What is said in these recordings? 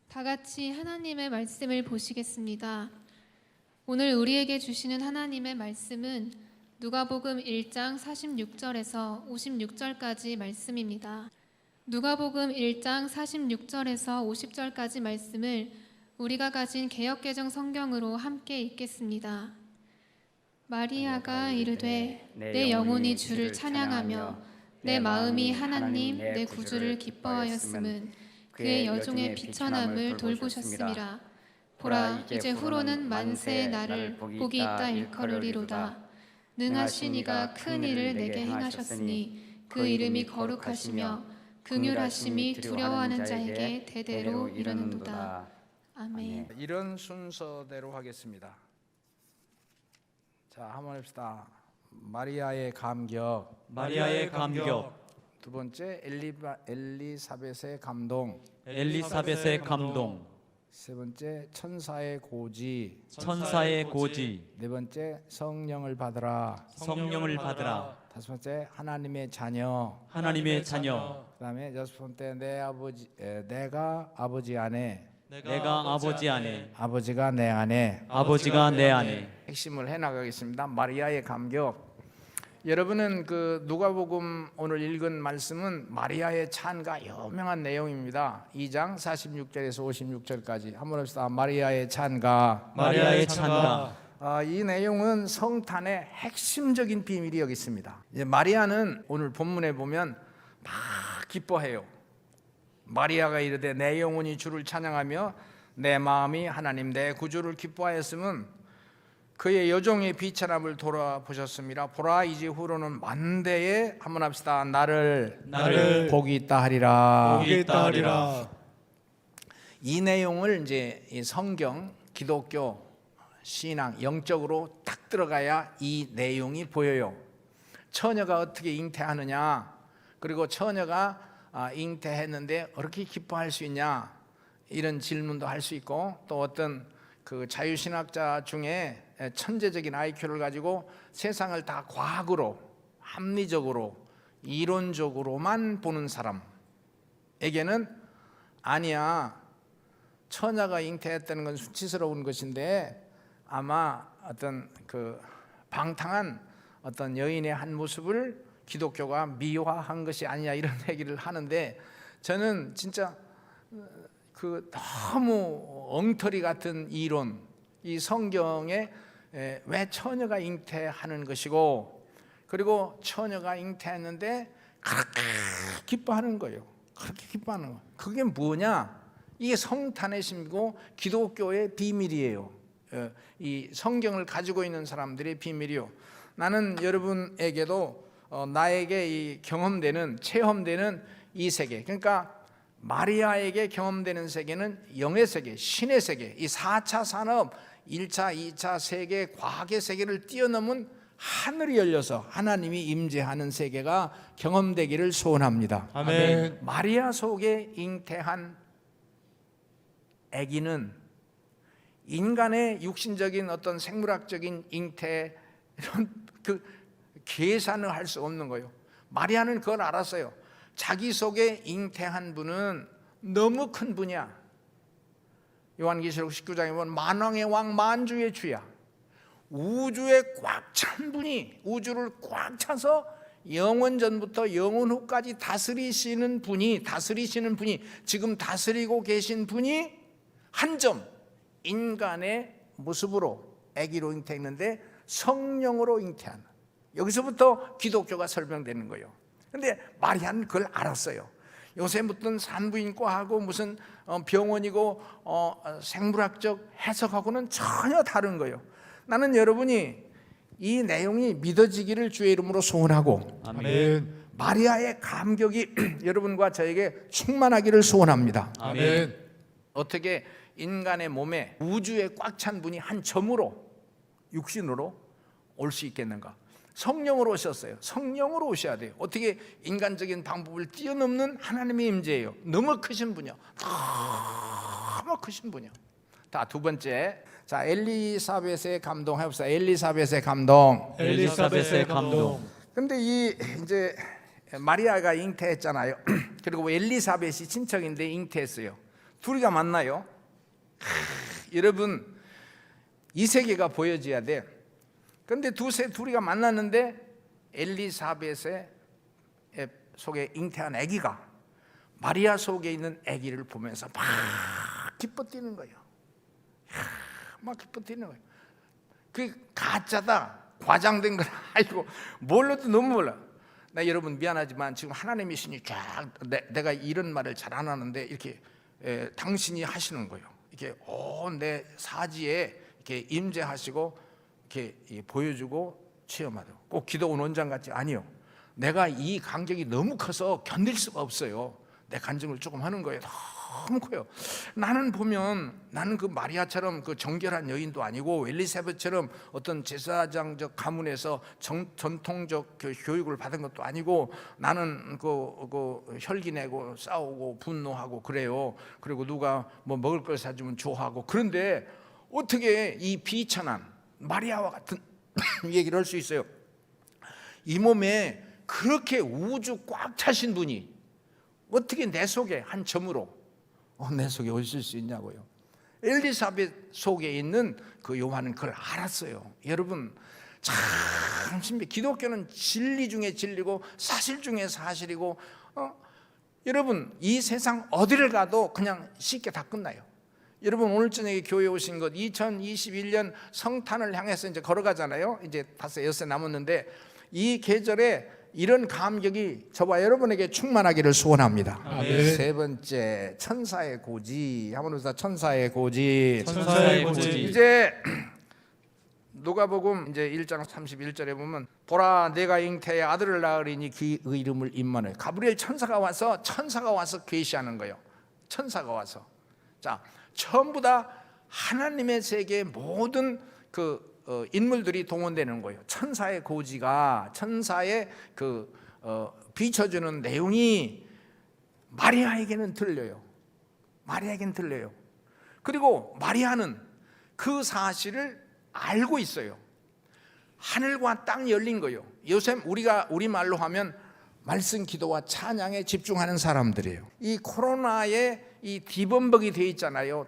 다 같이 하나님의 말씀을 보시겠습니다. 오늘 우리에게 주시는 하나님의 말씀은 누가복음 1장 46절에서 56절까지 말씀입니다. 누가복음 1장 46절에서 50절까지 말씀을 우리가 가진 개역개정 성경으로 함께 읽겠습니다. 마리아가 이르되 내 영혼이 주를 찬양하며 내 마음이 하나님 내 구주를 기뻐하였음은 그의 여종의 비천함을 돌보셨음이라. 보라 이제 후로는 만세의 날을 복이 있다 일컬으리로다. 능하신 이가 큰 일을 내게 행하셨으니 그 이름이 거룩하시며 긍휼하심이 두려워하는 자에게 대대로 이르는도다. 아멘. 이런 순서대로 하겠습니다. 자, 한번 합시다. 마리아의 감격. 마리아의 감격. 두 번째 엘리사벳의 감동. 엘리사벳의 감동. 세 번째 천사의 고지. 천사의 고지. 네 번째 성령을 받으라. 성령을 받으라. 다섯 번째 하나님의 자녀. 하나님의 자녀. 그다음에 여섯 번째 내가 아버지 안에. 내가 아버지 안에. 아버지가 내 안에. 아버지가 내 안에. 핵심을 해나가겠습니다. 마리아의 감격. 여러분은 그 누가복음 오늘 읽은 말씀은 마리아의 찬가 유명한 내용입니다. 2장 46절에서 56절까지 한번 합시다. 마리아의 찬가. 마리아의 찬가. 이 내용은 성탄의 핵심적인 비밀이 여기 있습니다. 이제 마리아는 오늘 본문에 보면 막 기뻐해요. 마리아가 이르되 내 영혼이 주를 찬양하며 내 마음이 하나님 내 구주를 기뻐하였음은 그의 여종의 비천함을 돌아보셨습니다. 보라 이제 후로는 만대에 한번 합시다. 나를 복이 있다 하리라. 복이 있다 하리라. 이 내용을 이제 이 성경, 기독교, 신앙, 영적으로 딱 들어가야 이 내용이 보여요. 처녀가 어떻게 잉태하느냐, 그리고 처녀가 잉태했는데 어떻게 기뻐할 수 있냐, 이런 질문도 할 수 있고, 또 어떤 그 자유신학자 중에 천재적인 IQ를 가지고 세상을 다 과학으로, 합리적으로, 이론적으로만 보는 사람에게는 아니야, 처녀가 잉태했다는 건 수치스러운 것인데 아마 어떤 그 방탕한 어떤 여인의 한 모습을 기독교가 미화한 것이 아니냐, 이런 얘기를 하는데, 저는 진짜 그 너무 엉터리 같은 이론, 이 성경에 왜 처녀가 잉태하는 것이고, 그리고 처녀가 잉태했는데 그렇게 기뻐하는 거예요. 그렇게 기뻐하는 거. 그게 뭐냐? 이게 성탄의 심이고 기독교의 비밀이에요. 이 성경을 가지고 있는 사람들의 비밀이요. 나는 여러분에게도 나에게 이 경험되는, 체험되는 이 세계, 그러니까 마리아에게 경험되는 세계는 영의 세계, 신의 세계, 이 4차 산업, 1차, 2차 세계, 과학의 세계를 뛰어넘은 하늘이 열려서 하나님이 임재하는 세계가 경험되기를 소원합니다. 아멘. 마리아 속에 잉태한 아기는 인간의 육신적인 어떤 생물학적인 잉태, 이런 그 계산을 할 수 없는 거예요. 마리아는 그걸 알았어요. 자기 속에 잉태한 분은 너무 큰 분이야. 요한계시록 19장에 보면 만왕의 왕 만주의 주야. 우주에 꽉 찬 분이, 우주를 꽉 차서 영원 전부터 영원 후까지 다스리시는 분이 지금 다스리고 계신 분이 한 점, 인간의 모습으로 아기로 잉태했는데 성령으로 잉태하는, 여기서부터 기독교가 설명되는 거예요. 근데 마리아는 그걸 알았어요. 요새 무슨 산부인과하고 무슨 병원이고 생물학적 해석하고는 전혀 다른 거예요. 나는 여러분이 이 내용이 믿어지기를 주의 이름으로 소원하고, 아멘. 마리아의 감격이 여러분과 저에게 충만하기를 소원합니다. 아멘. 어떻게 인간의 몸에, 우주에 꽉 찬 분이 한 점으로, 육신으로 올 수 있겠는가? 성령으로 오셨어요. 성령으로 오셔야 돼요. 어떻게 인간적인 방법을 뛰어넘는 하나님의 임재예요. 너무 크신 분이요. 너무 크신 분이요. 다 두 번째, 자, 엘리사벳의 감동 해봅시다. 엘리사벳의 감동. 엘리사벳의 감동. 근데 이 이제 마리아가 잉태했잖아요. 그리고 엘리사벳이 친척인데 잉태했어요. 둘이가 만나요. 여러분, 이 세계가 보여져야 돼. 그런데 둘이가 만났는데 엘리사벳의 속에 잉태한 아기가 마리아 속에 있는 아기를 보면서 막 기뻐 뛰는 거예요. 막 기뻐 뛰는 거예요. 그 가짜다, 과장된 걸 알고 몰라도 너무 몰라. 나 여러분 미안하지만 지금 하나님의 신이 쫙 내가 이런 말을 잘 안 하는데 이렇게 당신이 하시는 거예요. 이렇게 내 사지에 이렇게 임재하시고 이렇게 보여주고 체험하도록. 꼭 기도원 원장 같지 아니요. 내가 이 간격이 너무 커서 견딜 수가 없어요. 내 간증을 조금 하는 거예요. 너무 커요. 나는 그 마리아처럼 그 정결한 여인도 아니고 엘리사벳처럼 어떤 제사장적 가문에서 전통적 교육을 받은 것도 아니고 나는 그 혈기 내고 싸우고 분노하고 그래요. 그리고 누가 뭐 먹을 걸 사주면 좋아하고. 그런데 어떻게 이 비천한 마리아와 같은 얘기를 할 수 있어요? 이 몸에 그렇게 우주 꽉 차신 분이 어떻게 내 속에 한 점으로 내 속에 오실 수 있냐고요. 엘리사벳 속에 있는 그 요한은 그걸 알았어요. 여러분 참 신비해. 기독교는 진리 중에 진리고 사실 중에 사실이고 여러분 이 세상 어디를 가도 그냥 쉽게 다 끝나요. 여러분 오늘 저녁에 교회에 오신 것 2021년 성탄을 향해서 이제 걸어가잖아요. 이제 5-6세 남았는데 이 계절에 이런 감격이 저와 여러분에게 충만하기를 소원합니다. 아멘. 세 번째, 천사의 고지. 한번 웃어. 천사의 고지. 천사의 고지. 이제 누가복음 이제 1장 31절에 보면 보라 내가 잉태의 아들을 낳으리니 그 이름을 임마누엘. 가브리엘 천사가 와서 계시하는 거예요. 천사가 와서. 자, 전부 다 하나님의 세계의 모든 인물들이 동원되는 거예요. 천사의 고지가 천사의 비춰주는 내용이 마리아에게는 들려요. 그리고 마리아는 그 사실을 알고 있어요. 하늘과 땅이 열린 거예요. 요새 우리 말로 하면 말씀 기도와 찬양에 집중하는 사람들이에요. 이 코로나에 이 디범벅이 돼 있잖아요.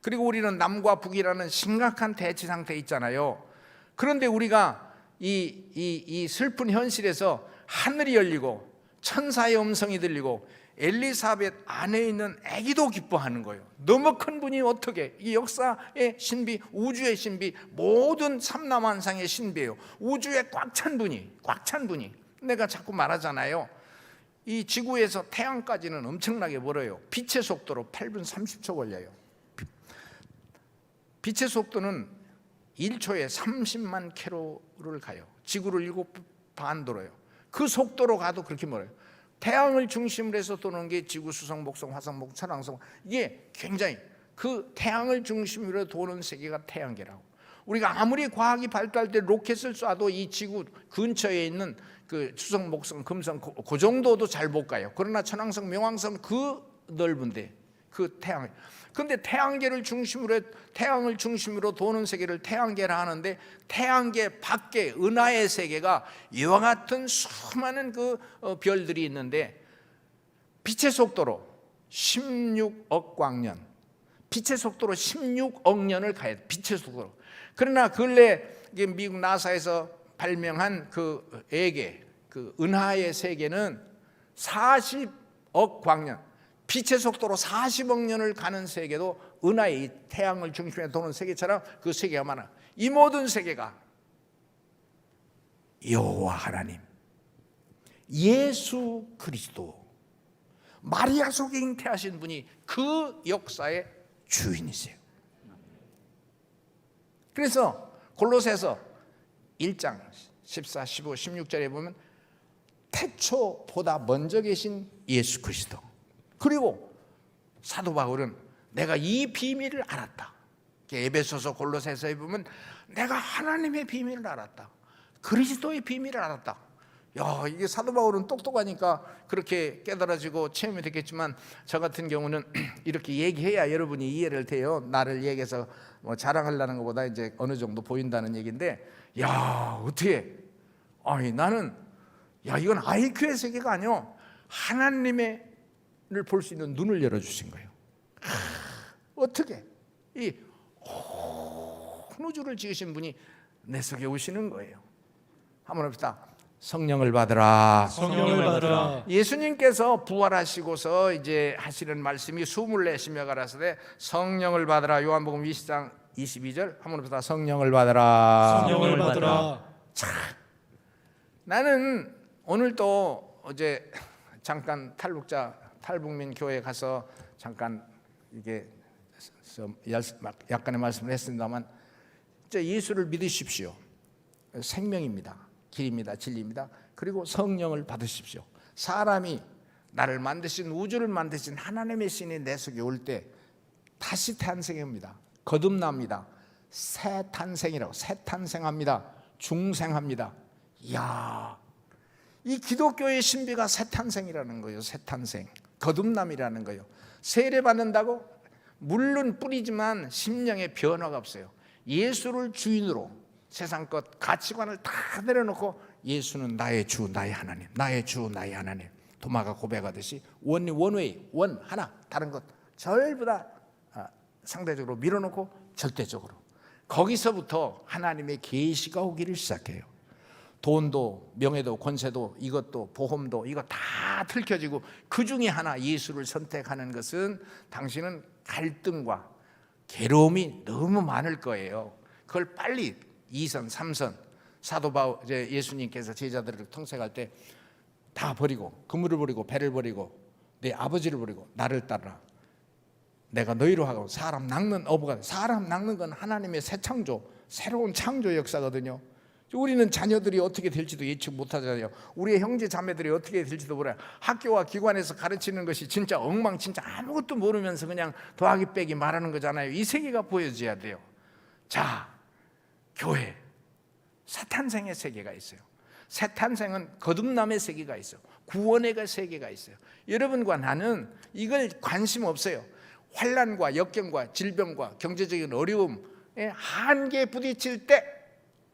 그리고 우리는 남과 북이라는 심각한 대치 상태에 있잖아요. 그런데 우리가 이 슬픈 현실에서 하늘이 열리고 천사의 음성이 들리고 엘리사벳 안에 있는 아기도 기뻐하는 거예요. 너무 큰 분이 어떻게 이 역사의 신비, 우주의 신비, 모든 삼라만상의 신비예요. 우주에 꽉 찬 분이 내가 자꾸 말하잖아요. 이 지구에서 태양까지는 엄청나게 멀어요. 빛의 속도로 8분 30초 걸려요. 빛의 속도는 1초에 30만 킬로를 가요. 지구를 7반 돌아요. 그 속도로 가도 그렇게 멀어요. 태양을 중심으로 해서 도는 게 지구, 수성, 목성, 화성, 목, 천왕성. 이게 굉장히 그 태양을 중심으로 도는 세계가 태양계라고. 우리가 아무리 과학이 발달돼 로켓을 쏴도 이 지구 근처에 있는 그 수성, 목성, 금성 그 정도도 잘 못 가요. 그러나 천왕성, 명왕성 그 넓은데 그 태양. 근데 태양을 중심으로 도는 세계를 태양계라 하는데 태양계 밖에 은하의 세계가 이와 같은 수많은 별들이 있는데 빛의 속도로 16억 광년, 빛의 속도로 16억 년을 가야 돼. 빛의 속도로. 그러나 근래 미국 나사에서 발명한 그 은하의 세계는 40억 광년, 빛의 속도로 40억 년을 가는 세계도 은하의 태양을 중심에 도는 세계처럼 그 세계가 많아. 이 모든 세계가 여호와 하나님, 예수 그리스도, 마리아 속에 잉태하신 분이 그 역사의 주인이세요. 그래서 골로새서 1장 14, 15, 16절에 보면 태초보다 먼저 계신 예수 그리스도, 그리고 사도 바울은 내가 이 비밀을 알았다. 에베소서 골로새서에 보면 내가 하나님의 비밀을 알았다. 그리스도의 비밀을 알았다. 야, 이게 사도 바울은 똑똑하니까 그렇게 깨달아지고 체험이 됐겠지만 저 같은 경우는 이렇게 얘기해야 여러분이 이해를 돼요. 나를 얘기해서 뭐 자랑하려는 것보다 이제 어느 정도 보인다는 얘기인데, 야, 어떻게? 아니 나는 이건 IQ의 세계가 아니요. 하나님의 볼 수 있는 눈을 열어주신 거예요. 어떻게 이 온 우주를 지으신 분이 내 속에 오시는 거예요. 한번 합시다. 성령을 받으라. 성령을 받으라. 예수님께서 부활하시고서 이제 하시는 말씀이 숨을 내쉬며 가라사대 성령을 받으라. 요한복음 20장 22절 한번 합시다. 성령을 받으라. 성령을 받으라. 나는 오늘 또 어제 잠깐 탈북민 교회 가서 잠깐 이게 약간의 말씀을 했습니다만, 이제 예수를 믿으십시오. 생명입니다. 길입니다. 진리입니다. 그리고 성령을 받으십시오. 사람이 나를 만드신, 우주를 만드신 하나님의 신이 내 속에 올 때 다시 탄생합니다. 거듭납니다. 새 탄생이라고, 새 탄생합니다. 중생합니다. 이야, 이 기독교의 신비가 새 탄생이라는 거예요. 새 탄생, 거듭남이라는 거예요. 세례 받는다고 물론 뿌리지만 심령의 변화가 없어요. 예수를 주인으로 세상 것 가치관을 다 내려놓고 예수는 나의 주, 나의 하나님, 나의 주, 나의 하나님. 도마가 고백하듯이 원웨이, 원 하나, 다른 것 전부 다 상대적으로 밀어놓고 절대적으로, 거기서부터 하나님의 계시가 오기를 시작해요. 돈도 명예도 권세도 이것도 보험도 이거 다 들켜지고 그 중에 하나 예수를 선택하는 것은 당신은 갈등과 괴로움이 너무 많을 거예요. 그걸 빨리 2선, 3선 사도 바울, 이제 예수님께서 제자들을 통색할 때 다 버리고, 그물을 버리고 배를 버리고 내 아버지를 버리고 나를 따르라. 내가 너희로 하고 사람 낚는 어부가, 사람 낚는 건 하나님의 새 창조, 새로운 창조 역사거든요. 우리는 자녀들이 어떻게 될지도 예측 못하잖아요. 우리의 형제 자매들이 어떻게 될지도 몰라요. 학교와 기관에서 가르치는 것이 진짜 엉망진짜 아무것도 모르면서 그냥 더하기 빼기 말하는 거잖아요. 이 세계가 보여져야 돼요. 자, 교회 새 탄생의 세계가 있어요. 새 탄생은 거듭남의 세계가 있어요. 구원의 세계가 있어요. 여러분과 나는 이걸 관심 없어요. 환난과 역경과 질병과 경제적인 어려움에 한계에 부딪힐 때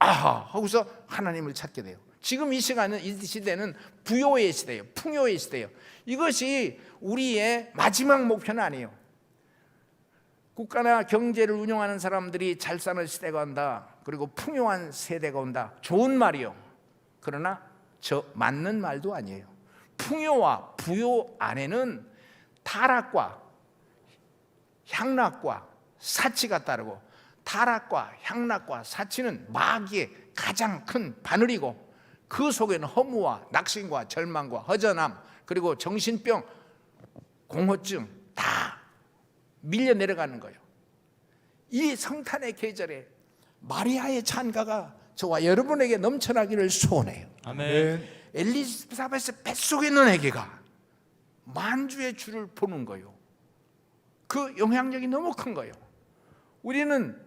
아하 하고서 하나님을 찾게 돼요. 지금 이 시간은, 이 시대는 부요의 시대예요. 풍요의 시대예요. 이것이 우리의 마지막 목표는 아니에요. 국가나 경제를 운영하는 사람들이 잘 사는 시대가 온다, 그리고 풍요한 세대가 온다, 좋은 말이요. 그러나 저 맞는 말도 아니에요. 풍요와 부요 안에는 타락과 향락과 사치가 따르고, 타락과 향락과 사치는 마귀의 가장 큰 바늘이고, 그 속에는 허무와 낙심과 절망과 허전함, 그리고 정신병, 공허증 다 밀려 내려가는 거예요. 이 성탄의 계절에 마리아의 찬가가 저와 여러분에게 넘쳐나기를 소원해요. 아멘. 엘리사벳의 뱃속에 있는 아기가 만주의 주를 보는 거예요. 그 영향력이 너무 큰 거예요. 우리는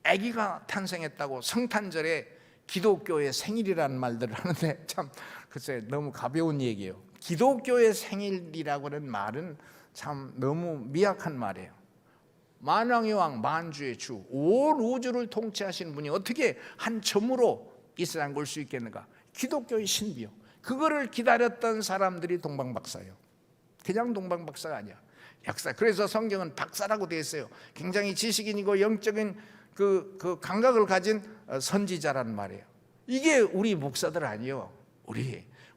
아기가 탄생했다고 성탄절에 기독교의 생일이라는 말들을 하는데, 참 글쎄 너무 가벼운 얘기예요. 기독교의 생일이라고 하는 말은 참 너무 미약한 말이에요. 만왕의 왕, 만주의 주, 온 우주를 통치하시는 분이 어떻게 한 점으로 이 세상 올 수 있겠는가? 기독교의 신비요. 그거를 기다렸던 사람들이 동방박사예요. 그냥 동방박사가 아니야, 약사. 그래서 성경은 박사라고 되어 있어요. 굉장히 지식인이고 영적인 그 감각을 가진 선지자라는 말이에요. 이게 우리 목사들 아니에요.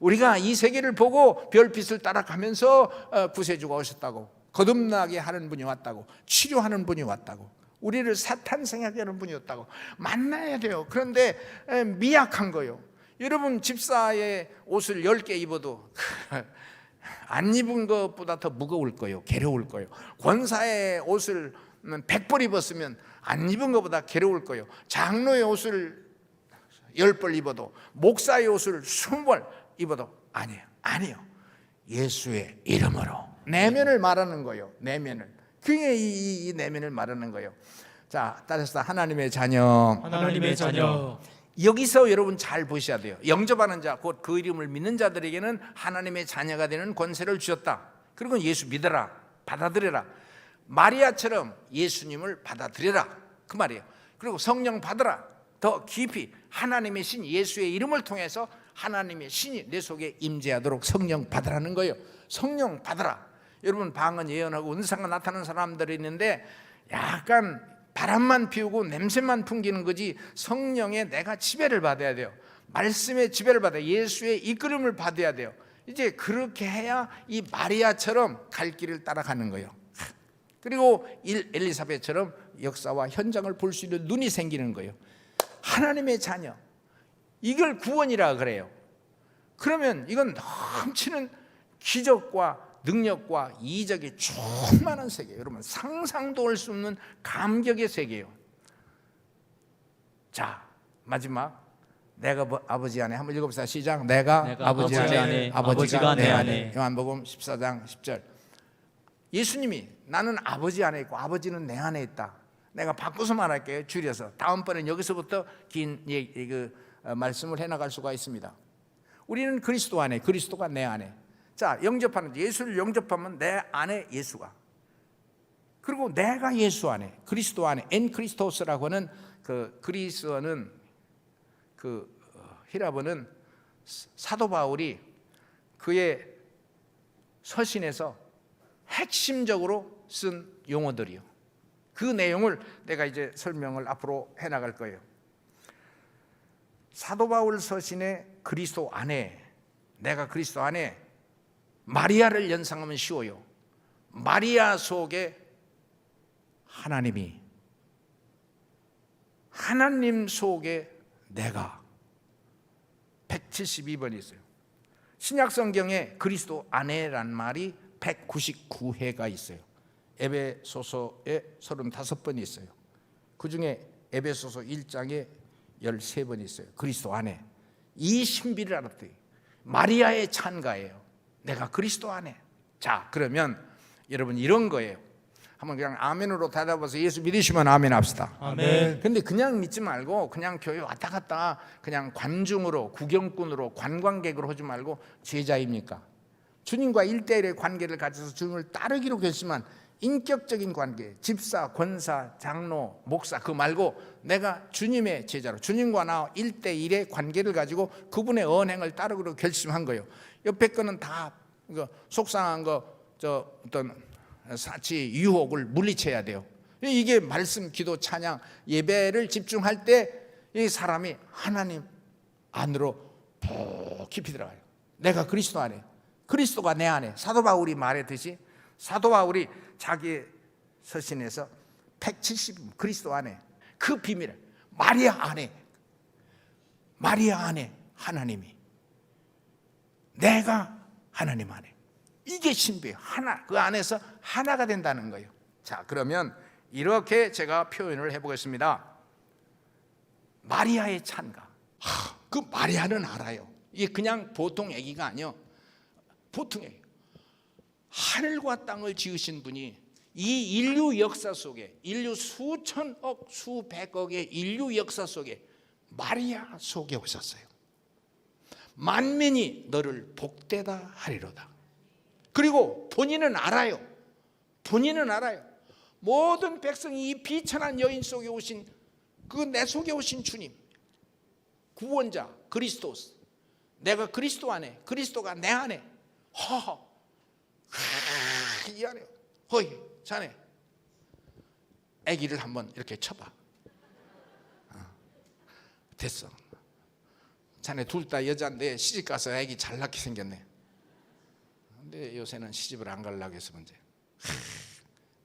우리가 이 세계를 보고 별빛을 따라가면서 구세주가 오셨다고, 거듭나게 하는 분이 왔다고, 치료하는 분이 왔다고, 우리를 사탄생하게 하는 분이 왔다고 만나야 돼요. 그런데 미약한 거예요. 여러분, 집사의 옷을 10개 입어도 안 입은 것보다 더 무거울 거예요. 괴로울 거예요. 권사의 옷을 100벌 입었으면 안 입은 것보다 괴로울 거예요. 장로의 옷을 10벌 입어도, 목사의 옷을 20벌 입어도 아니에요. 예수의 이름으로 내면을 말하는 거예요. 내면을. 그게 이 내면을 말하는 거예요. 자, 따라서 하나님의 자녀. 하나님의 자녀. 여기서 여러분 잘 보셔야 돼요. 영접하는 자, 곧 그 이름을 믿는 자들에게는 하나님의 자녀가 되는 권세를 주셨다. 그리고 예수 믿어라, 받아들여라. 마리아처럼 예수님을 받아들여라, 그 말이에요. 그리고 성령 받으라. 더 깊이 하나님의 신 예수의 이름을 통해서 하나님의 신이 내 속에 임재하도록 성령 받으라는 거예요. 성령 받으라. 여러분 방언 예언하고 은사가 나타나는 사람들이 있는데 약간 바람만 피우고 냄새만 풍기는 거지 성령의 내가 지배를 받아야 돼요. 말씀의 지배를 받아야 돼요. 예수의 이끌음을 받아야 돼요. 이제 그렇게 해야 이 마리아처럼 갈 길을 따라가는 거예요. 그리고 엘리사벳처럼 역사와 현장을 볼 수 있는 눈이 생기는 거예요. 하나님의 자녀, 이걸 구원이라 그래요. 그러면 이건 넘치는 기적과 능력과 이적이 충만한 세계예요. 여러분 상상도 할 수 없는 감격의 세계예요. 자, 마지막 내가 아버지 안에 한번 읽어봅시다. 시작. 내가 아버지 안에 아버지가 내 안에. 요한복음 14장 10절. 예수님이 나는 아버지 안에 있고 아버지는 내 안에 있다. 내가 바꿔서 말할게요. 줄여서 다음번엔 여기서부터 긴 말씀을 해나갈 수가 있습니다. 우리는 그리스도 안에, 그리스도가 내 안에. 자, 영접하는 예수를 영접하면 내 안에 예수가, 그리고 내가 예수 안에, 그리스도 안에. 엔 크리스토스라고 하는 그 그리스어는 그 히라보는 사도 바울이 그의 서신에서 핵심적으로 쓴 용어들이요. 그 내용을 내가 이제 설명을 앞으로 해나갈 거예요. 사도 바울 서신의 그리스도 안에, 내가 그리스도 안에, 마리아를 연상하면 쉬워요. 마리아 속에 하나님이, 하나님 속에 내가. 172번이 있어요. 신약 성경에 그리스도 안에란 말이 199회가 있어요. 에베소서에 35번이 있어요. 그 중에 에베소서 1장에 13번이 있어요. 그리스도 안에. 이 신비를 알았더니 마리아의 찬가예요. 내가 그리스도 안에. 자, 그러면 여러분 이런 거예요. 한번 그냥 아멘으로 대답해서 예수 믿으시면 아멘 합시다. 아멘. 근데 그냥 믿지 말고 그냥 교회 왔다 갔다 그냥 관중으로, 구경꾼으로, 관광객으로 하지 말고 제자입니까? 주님과 1대1의 관계를 가져서 주님을 따르기로 결심한 인격적인 관계, 집사, 권사, 장로, 목사, 그 말고 내가 주님의 제자로, 주님과 나 1대1의 관계를 가지고 그분의 언행을 따르기로 결심한 거예요. 옆에 거는 다 속상한 거, 어떤 사치, 유혹을 물리쳐야 돼요. 이게 말씀, 기도, 찬양, 예배를 집중할 때 이 사람이 하나님 안으로 푹 깊이 들어가요. 내가 그리스도 안에, 그리스도가 내 안에. 사도 바울이 말했듯이 사도 바울이 자기 서신에서 170 그리스도 안에, 그 비밀을 마리아 안에, 마리아 안에 하나님이, 내가 하나님 안에. 이게 신비예요. 하나, 그 안에서 하나가 된다는 거예요. 자, 그러면 이렇게 제가 표현을 해보겠습니다. 마리아의 찬가. 그 마리아는 알아요. 이게 그냥 보통 얘기가 아니요. 보통 얘기. 하늘과 땅을 지으신 분이 이 인류 역사 속에, 인류 수천억, 수백억의 인류 역사 속에 마리아 속에 오셨어요. 만민이 너를 복되다 하리로다. 그리고 본인은 알아요. 본인은 알아요. 모든 백성이 이 비천한 여인 속에 오신, 그 내 속에 오신 주님, 구원자 그리스도스, 내가 그리스도 안에, 그리스도가 내 안에. 허허, 이 안에. 허이, 자네 아기를 한번 이렇게 쳐봐. 됐어. 자네 둘 다 여자인데 시집 가서 아기 잘 낳게 생겼네. 근데 요새는 시집을 안 가려고 해서 문제.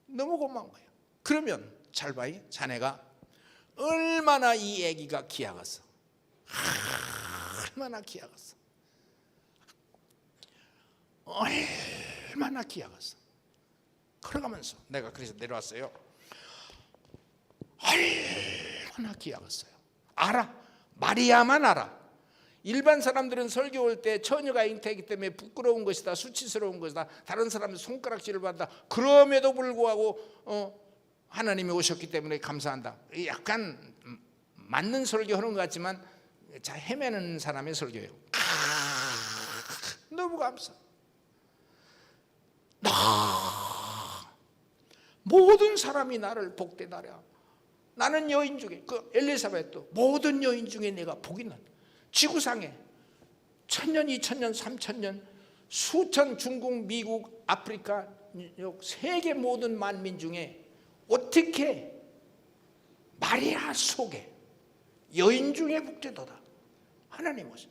너무 고마운 거예요. 그러면 잘 봐. 자네가 얼마나 이 아기가 귀하겠어. 얼마나 귀하겠어. 얼마나 귀하겠어. 걸어가면서 내가 그래서 내려왔어요. 얼마나 귀하겠어요. 알아. 마리아만 알아. 일반 사람들은 설교 올 때 처녀가 잉태이기 때문에 부끄러운 것이다, 수치스러운 것이다, 다른 사람들 손가락질을 받는다. 그럼에도 불구하고 하나님이 오셨기 때문에 감사한다. 약간 맞는 설교하는 것 같지만 자, 헤매는 사람의 설교예요. 너무 감사. 모든 사람이 나를 복되다랴. 나는 여인 중에, 그 엘리사벳도 모든 여인 중에 내가 복이 난다. 지구상에 1000년, 2000년, 3000년 수천, 중국, 미국, 아프리카 세계 모든 만민 중에 어떻게 마리아 속에 여인 중에 복되도다 하나님 오신.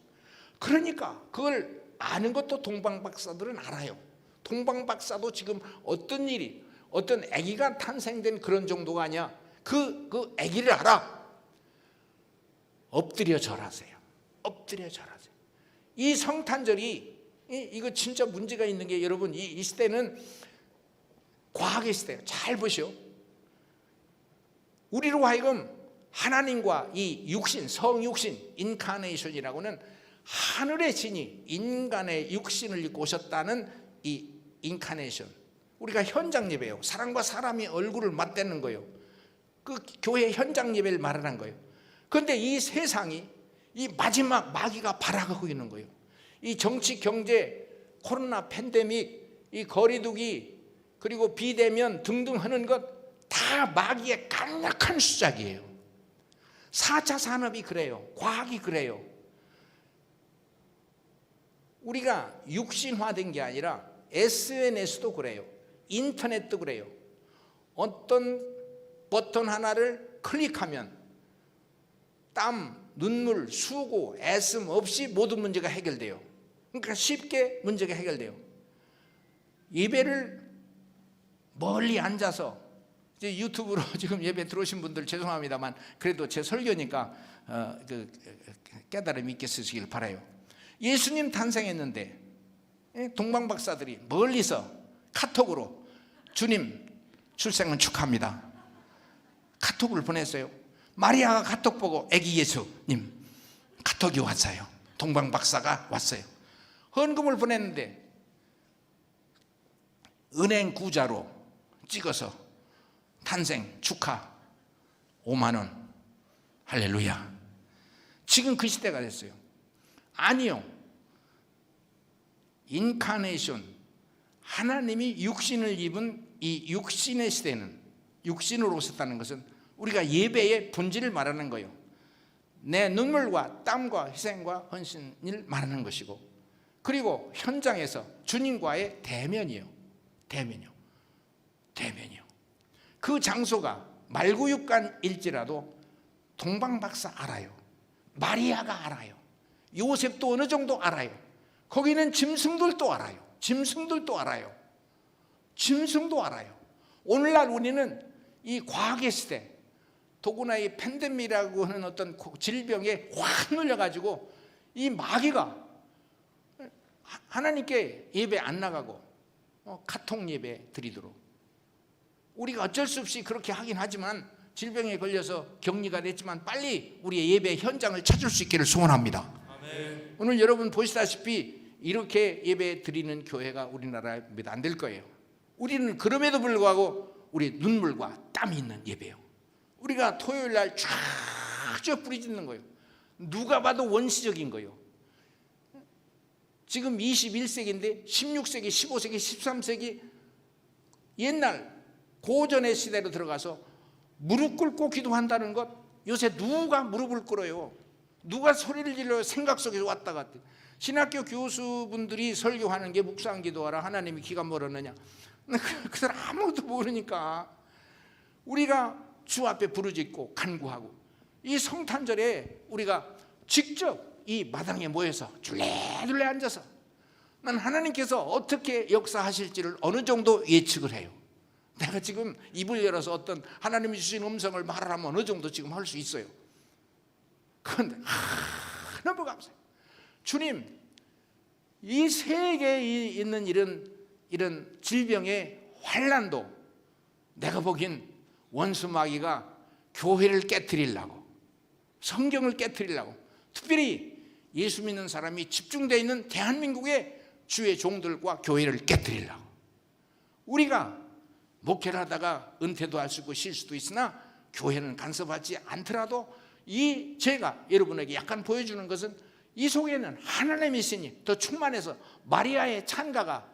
그러니까 그걸 아는 것도 동방박사들은 알아요. 동방박사도 지금 어떤 일이, 어떤 아기가 탄생된 그런 정도가 아니야. 그 아기를 알아. 엎드려 절하세요. 엎드려 절하세요. 이 성탄절이 이거 진짜 문제가 있는 게, 여러분 이 시대는 과학의 시대예요. 잘 보시오. 우리로 하여금 하나님과 이 육신, 성육신, 인카네이션이라고는 하늘의 신이 인간의 육신을 입고 오셨다는 이 인카네이션. 우리가 현장 예배예요. 사람과 사람이 얼굴을 맞대는 거예요. 그 교회 현장 예배를 말하는 거예요. 그런데 이 세상이 이 마지막 마귀가 발악하고 있는 거예요. 이 정치, 경제, 코로나 팬데믹, 이 거리두기, 그리고 비대면 등등 하는 것 다 마귀의 강력한 수작이에요. 4차 산업이 그래요. 과학이 그래요. 우리가 육신화된 게 아니라 SNS도 그래요. 인터넷도 그래요. 어떤 버튼 하나를 클릭하면 땀, 눈물, 수고, 애씀 없이 모든 문제가 해결돼요. 그러니까 쉽게 문제가 해결돼요. 예배를 멀리 앉아서, 이제 유튜브로 지금 예배 들어오신 분들 죄송합니다만 그래도 제 설교니까 깨달음이 있겠으시길 바라요. 예수님 탄생했는데 동방박사들이 멀리서 카톡으로 주님 출생은 축하합니다. 카톡을 보냈어요. 마리아가 카톡 보고 아기 예수님 카톡이 왔어요. 동방박사가 왔어요. 헌금을 보냈는데 은행 구자로 찍어서 탄생 축하 5만 원. 할렐루야. 지금 그 시대가 됐어요. 아니요. 인카네이션, 하나님이 육신을 입은 이 육신의 시대는, 육신으로 오셨다는 것은 우리가 예배의 본질을 말하는 거예요. 내 눈물과 땀과 희생과 헌신을 말하는 것이고, 그리고 현장에서 주님과의 대면이요. 대면이요. 그 장소가 말구육간일지라도 동방박사 알아요. 마리아가 알아요. 요셉도 어느 정도 알아요. 거기는 짐승들도 알아요. 짐승도 알아요. 오늘날 우리는 이 과학의 시대, 더구나 이 팬데믹이라고 하는 어떤 질병에 확 눌려가지고 이 마귀가 하나님께 예배 안 나가고 카톡 예배 드리도록, 우리가 어쩔 수 없이 그렇게 하긴 하지만 질병에 걸려서 격리가 됐지만 빨리 우리의 예배 현장을 찾을 수 있기를 소원합니다. 아멘. 오늘 여러분 보시다시피 이렇게 예배 드리는 교회가 우리나라에 안 될 거예요. 우리는 그럼에도 불구하고 우리 눈물과 땀이 있는 예배예요. 우리가 토요일 날 쫙 부르짖는 거예요. 누가 봐도 원시적인 거예요. 지금 21세기인데 16세기, 15세기, 13세기 옛날 고전의 시대로 들어가서 무릎 꿇고 기도한다는 것, 요새 누가 무릎을 꿇어요? 누가 소리를 질러요? 생각 속에서 왔다 갔다. 신학교 교수분들이 설교하는 게 묵상 기도하라, 하나님이 기가 멀었느냐, 그 사람 아무것도 모르니까 우리가 주 앞에 부르짖고 간구하고, 이 성탄절에 우리가 직접 이 마당에 모여서 둘레둘레 앉아서 난 하나님께서 어떻게 역사하실지를 어느 정도 예측을 해요. 내가 지금 입을 열어서 어떤 하나님이 주신 음성을 말하면 어느 정도 지금 할 수 있어요. 그런데 너무 감사해요. 주님, 이 세계에 있는 이런 질병의 환난도 내가 보기엔 원수 마귀가 교회를 깨트리려고, 성경을 깨트리려고, 특별히 예수 믿는 사람이 집중되어 있는 대한민국의 주의 종들과 교회를 깨트리려고. 우리가 목회를 하다가 은퇴도 할 수 있고 쉴 수도 있으나 교회는 간섭하지 않더라도 이 제가 여러분에게 약간 보여주는 것은 이 속에는 하나님의 신이 더 충만해서 마리아의 찬가가,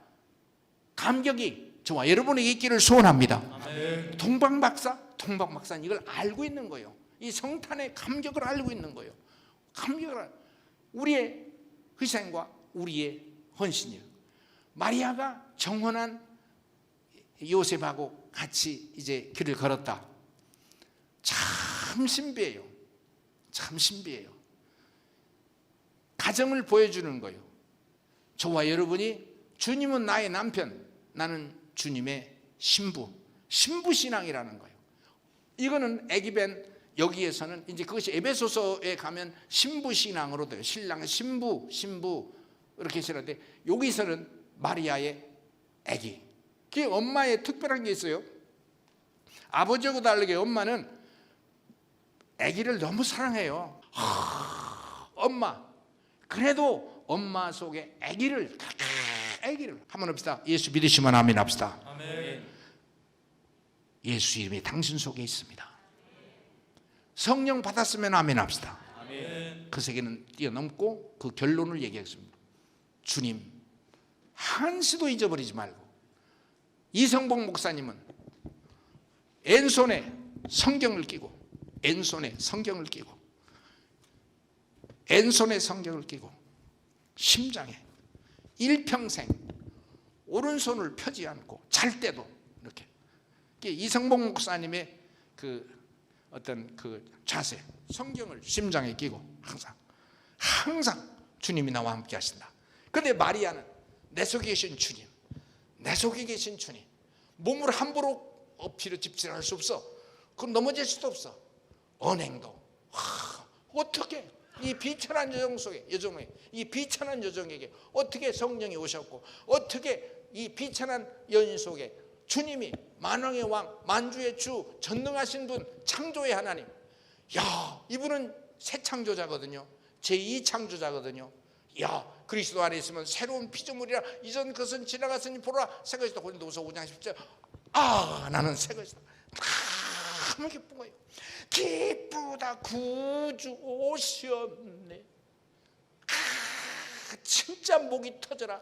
감격이 저와 여러분에게 있기를 소원합니다. 아멘. 동방박사는 이걸 알고 있는 거예요. 이 성탄의 감격을 알고 있는 거예요. 감격을, 우리의 희생과 우리의 헌신이에요. 마리아가 정헌한 요셉하고 같이 이제 길을 걸었다. 참 신비해요. 참 신비해요. 가정을 보여주는 거예요. 저와 여러분이 주님은 나의 남편, 나는 주님의 신부, 신부신앙이라는 거예요. 이거는 애기벤 여기에서는 이제 그것이 에베소서에 가면 신부신앙으로 돼요. 신랑 신부 이렇게 쓰는데 여기서는 마리아의 애기. 그게 엄마의 특별한 게 있어요. 아버지하고 다르게 엄마는 애기를 너무 사랑해요. 엄마. 그래도 엄마 속에 애기를 한번 합시다. 예수 믿으시면 아멘 합시다. 아멘. 예수 이름이 당신 속에 있습니다. 성령 받았으면 아멘 합시다. 아멘. 그 세계는 뛰어넘고 그 결론을 얘기했습니다. 주님 한시도 잊어버리지 말고. 이성복 목사님은 왼손에 성경을 끼고 왼손에 성경을 끼고 왼손에 성경을 끼고 심장에 일평생 오른손을 펴지 않고 잘 때도 이렇게 이성복 목사님의 그 어떤 그 자세, 성경을 심장에 끼고 항상 주님이 나와 함께 하신다. 그런데 마리아는 내 속에 계신 주님, 내 속에 계신 주님, 몸을 함부로 엎드려 집질할 수 없어. 그럼 넘어질 수도 없어. 언행도 어떻게 이 비천한 여정에 이 비천한 여정에게 어떻게 성령이 오셨고 어떻게 이 비천한 여인 속에 주님이 만왕의 왕, 만주의 주, 전능하신 분, 창조의 하나님. 야, 이분은 새 창조자거든요. 제2창조자거든요. 야, 그리스도 안에 있으면 새로운 피조물이라. 이전 것은 지나갔으니 보라 새 것이다. 고린도후서 5장 10절. 아, 나는 새 것이다. 너무 기쁜 거예요. 기쁘다, 구주 오셨네. 진짜 목이 터져라.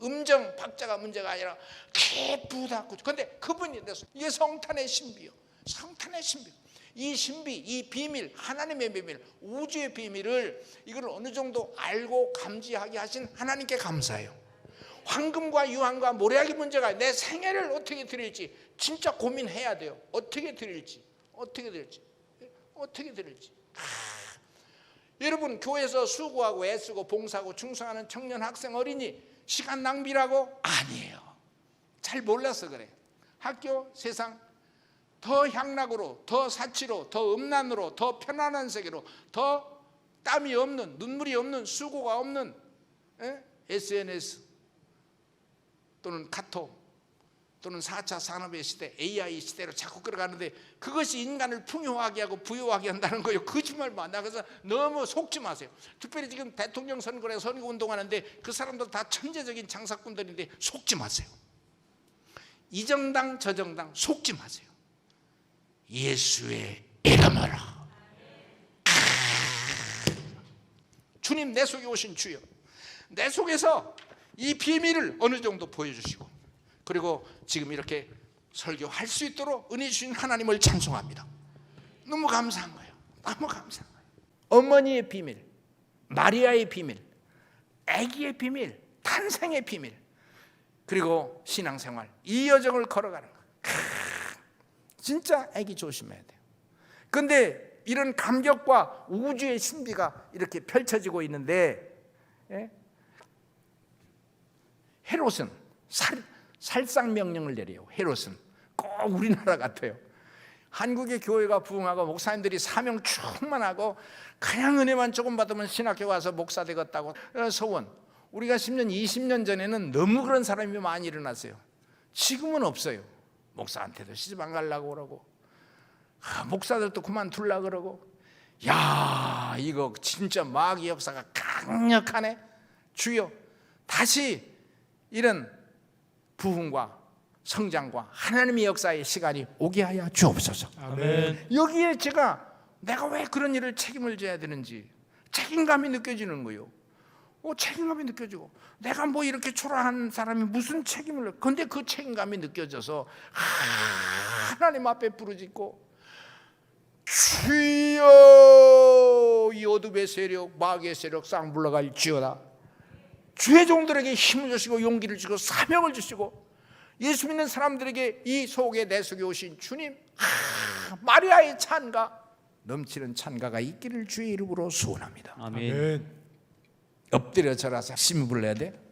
음정 박자가 문제가 아니라 기쁘다. 그런데 그분이 됐어. 이게 성탄의 신비요. 성탄의 신비. 이 신비, 이 비밀, 하나님의 비밀, 우주의 비밀을 이걸 어느 정도 알고 감지하게 하신 하나님께 감사해요. 황금과 유황과 모래알기 문제가 내 생애를 어떻게 드릴지 진짜 고민해야 돼요. 어떻게 드릴지. 여러분 교회에서 수고하고 애쓰고 봉사하고 충성하는 청년 학생 어린이 시간 낭비라고? 아니에요. 잘 몰라서 그래. 학교 세상 더 향락으로, 더 사치로, 더 음란으로, 더 편안한 세계로, 더 땀이 없는, 눈물이 없는, 수고가 없는 SNS 또는 카톡 또는 4차 산업의 시대, AI 시대로 자꾸 끌어가는데 그것이 인간을 풍요하게 하고 부유하게 한다는 거예요. 거짓말 마. 나 그래서 너무 속지 마세요. 특별히 지금 대통령 선거에 선거운동하는데 그 사람들 다 천재적인 장사꾼들인데 속지 마세요. 이 정당 저 정당 속지 마세요. 예수의 이름으로. 주님 내 속에 오신 주여, 내 속에서 이 비밀을 어느 정도 보여주시고 그리고 지금 이렇게 설교할 수 있도록 은혜 주신 하나님을 찬송합니다. 너무 감사한 거예요. 너무 감사한 거예요. 어머니의 비밀, 마리아의 비밀, 아기의 비밀, 탄생의 비밀, 그리고 신앙생활 이 여정을 걸어가는 거예요. 진짜 아기 조심해야 돼요. 그런데 이런 감격과 우주의 신비가 이렇게 펼쳐지고 있는데 헤롯은 살상 명령을 내려요. 헤롯은 꼭 우리나라 같아요. 한국의 교회가 부흥하고 목사님들이 사명 충만하고 그냥 은혜만 조금 받으면 신학교 가서 목사 되겠다고 소원. 우리가 10년 20년 전에는 너무 그런 사람이 많이 일어났어요. 지금은 없어요. 목사한테도 시집 안 가려고 그러고 목사들도 그만둘라 그러고. 야, 이거 진짜 마귀 역사가 강력하네. 주여 다시 이런 부흥과 성장과 하나님의 역사의 시간이 오게 하여 주옵소서. 아멘. 여기에 내가 왜 그런 일을 책임을 져야 되는지 책임감이 느껴지는 거예요. 책임감이 느껴지고 내가 뭐 이렇게 초라한 사람이 무슨 책임을. 그런데 그 책임감이 느껴져서 하나님 앞에 부르짖고 주여 이 어둠의 세력 마귀의 세력 싹 물러갈지어다. 주의 종들에게 힘을 주시고 용기를 주시고 사명을 주시고 예수 믿는 사람들에게 이 속에 내 속에 오신 주님, 마리아의 찬가, 넘치는 찬가가 있기를 주의 이름으로 소원합니다. 아멘. 엎드려 절하서 심을 불러야 돼.